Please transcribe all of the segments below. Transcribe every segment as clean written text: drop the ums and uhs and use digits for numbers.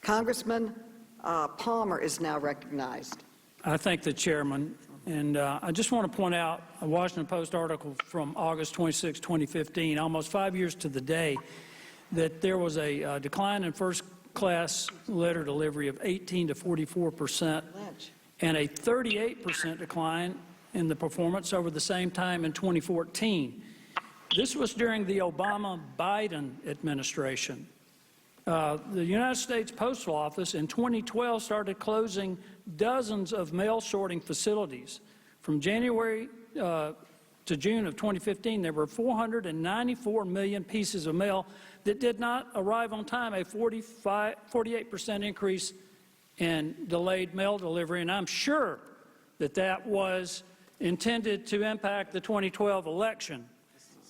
Congressman Palmer is now recognized. I thank the chairman, and I just want to point out a Washington Post article from August 26, 2015, almost 5 years to the day, that there was a decline in first-class letter delivery of 18 to 44%, and a 38% decline in the performance over the same time in 2014. This was during the Obama-Biden administration. The United States Postal Office in 2012 started closing dozens of mail sorting facilities. From January to June of 2015, there were 494 million pieces of mail that did not arrive on time, a 48% increase in delayed mail delivery, and I'm sure that that was intended to impact the 2012 election,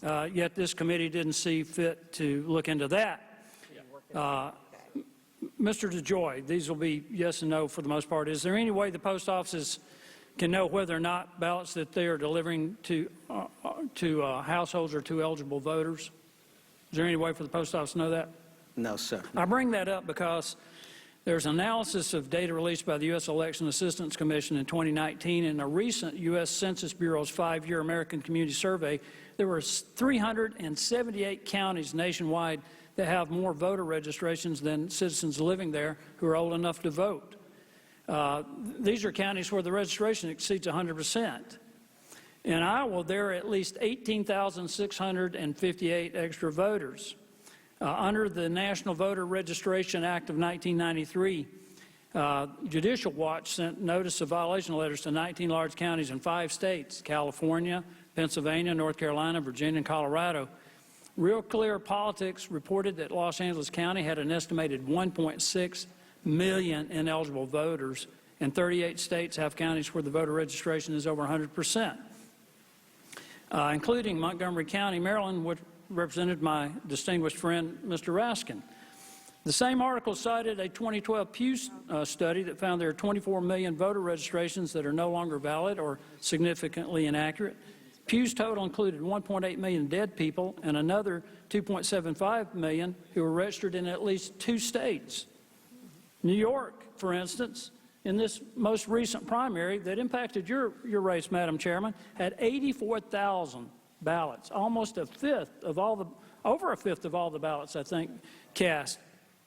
yet this committee didn't see fit to look into that. Mr. DeJoy, these will be yes and no for the most part. Is there any way the post offices can know whether or not ballots that they are delivering to households are to eligible voters? Is there any way for the post office to know that? No, sir. I bring that up because there's analysis of data released by the U.S. Election Assistance Commission in 2019. In a recent U.S. Census Bureau's 5-year American Community Survey, there were 378 counties nationwide that have more voter registrations than citizens living there who are old enough to vote. These are counties where the registration exceeds 100%. In Iowa, there are at least 18,658 extra voters. Under the National Voter Registration Act of 1993, Judicial Watch sent notice of violation letters to 19 large counties in 5 states, California, Pennsylvania, North Carolina, Virginia, and Colorado. Real Clear Politics reported that Los Angeles County had an estimated 1.6 million ineligible voters, and 38 states have counties where the voter registration is over 100%, including Montgomery County, Maryland, which represented my distinguished friend, Mr. Raskin. The same article cited a 2012 Pew study that found there are 24 million voter registrations that are no longer valid or significantly inaccurate. Pew's total included 1.8 million dead people and another 2.75 million who were registered in at least 2 states. New York, for instance, in this most recent primary that impacted your race, Madam Chairman, had 84,000 ballots, almost a fifth of all the, over a fifth of all the ballots, I think, cast.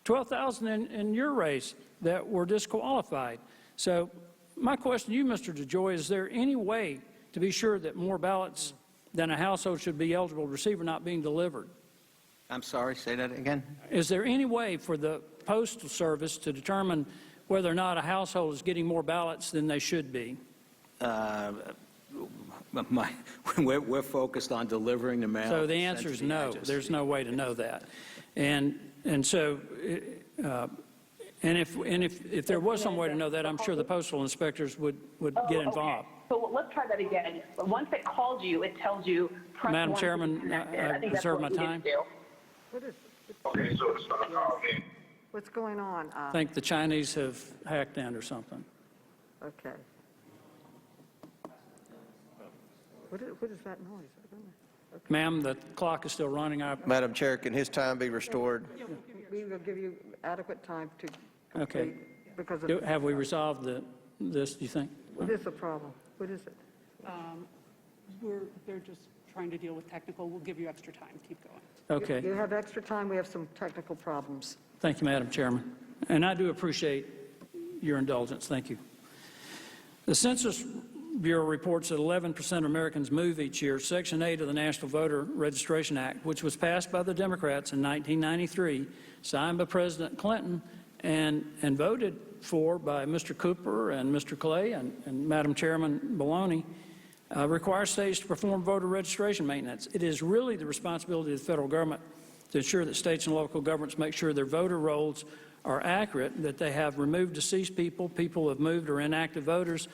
12,000 in your race that were disqualified. So my question to you, Mr. DeJoy, is there any way to be sure that more ballots than a household should be eligible to receive are not being delivered? I'm sorry, say that again. Is there any way for the Postal Service to determine whether or not a household is getting more ballots than they should be? We're focused on delivering the mail. So the answer is no. There's no way to know that. And so, if there was some way to know that, I'm sure the postal inspectors would get involved. Okay. So let's try that again. Once it calls you, it tells you. Madam Chairman, I reserve my time. What is, Okay, so it's going to call me. what's going on? I think the Chinese have hacked in or something. Okay. What is that noise? Okay. Ma'am, the clock is still running. Madam Chair, can his time be restored? We will give you adequate time to Okay. complete because of, Have we resolved this, do you think? what is the problem? What is it? They're just trying to deal with technical. We'll give you extra time. Keep going. Okay. You have extra time. We have some technical problems. Thank you, Madam Chairman. And I do appreciate your indulgence. Thank you. The Census Bureau reports that 11% of Americans move each year. Section 8 of the National Voter Registration Act, which was passed by the Democrats in 1993, signed by President Clinton, and voted for by Mr. Cooper and Mr. Clay and Madam Chairman Maloney, requires states to perform voter registration maintenance. It is really the responsibility of the federal government to ensure that states and local governments make sure their voter rolls are accurate, that they have removed deceased people, people who have moved or inactive voters.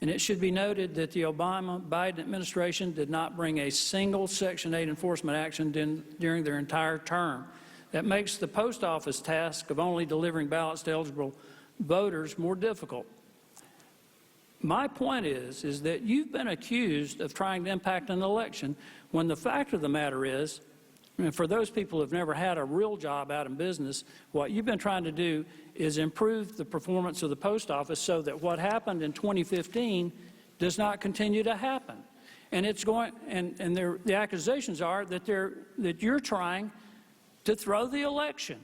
And it should be noted that the Obama-Biden administration did not bring a single Section 8 enforcement action during their entire term. That makes the post office task of only delivering ballots to eligible voters more difficult. My point is that you've been accused of trying to impact an election when the fact of the matter is And for those people who have never had a real job out in business, what you've been trying to do is improve the performance of the post office so that what happened in 2015 does not continue to happen. And it's going, and the accusations are that you're trying to throw the election.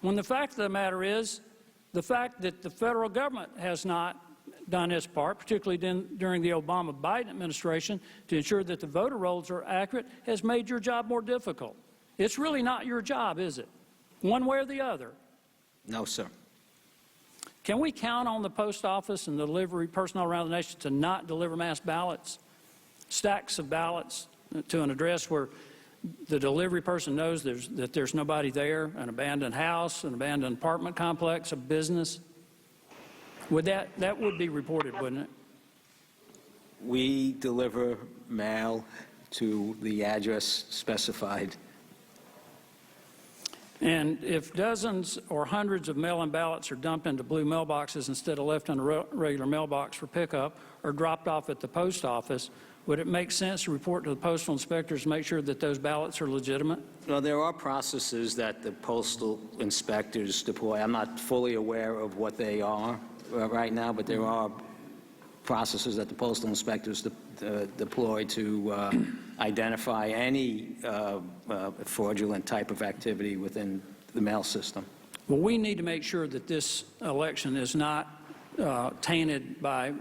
When the fact of the matter is, the fact that the federal government has not done its part, particularly during the Obama-Biden administration, to ensure that the voter rolls are accurate, has made your job more difficult. It's really not your job, is it? One way or the other. No, sir. Can we count on the post office and the delivery personnel around the nation to not deliver mass ballots, stacks of ballots to an address where the delivery person knows that there's nobody there, an abandoned house, an abandoned apartment complex, a business? That would be reported, wouldn't it? We deliver mail to the address specified. And if dozens or hundreds of mail-in ballots are dumped into blue mailboxes instead of left in a regular mailbox for pickup or dropped off at the post office, would it make sense to report to the postal inspectors to make sure that those ballots are legitimate? Well, there are processes that the postal inspectors deploy. I'm not fully aware of what they are right now, but there are processes that the postal inspectors deploy to identify any fraudulent type of activity within the mail system. Well, we need to make sure that this election is not tainted by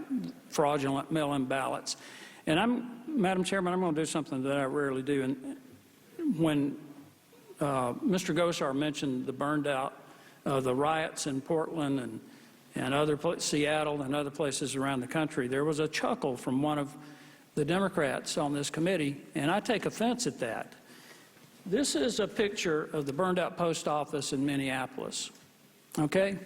fraudulent mail-in ballots. And Madam Chairman, I'm going to do something that I rarely do. And when Mr. Gosar mentioned the burned out, the riots in Portland and other Seattle and other places around the country, there was a chuckle from one of the Democrats on this committee, and I take offense at that. This is a picture of the burned out post office in Minneapolis, okay?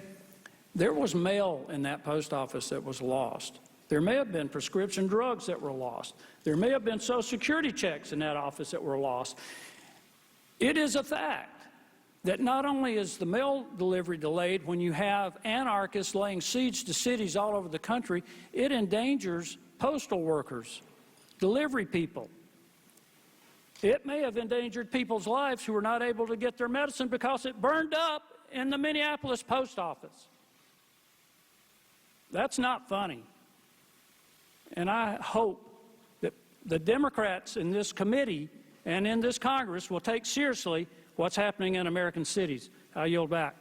There was mail in that post office that was lost. There may have been prescription drugs that were lost. There may have been Social Security checks in that office that were lost. It is a fact that not only is the mail delivery delayed when you have anarchists laying siege to cities all over the country, it endangers postal workers, delivery people. It may have endangered people's lives who were not able to get their medicine because it burned up in the Minneapolis post office. That's not funny. And I hope that the Democrats in this committee and in this Congress will take seriously what's happening in American cities. I yield back.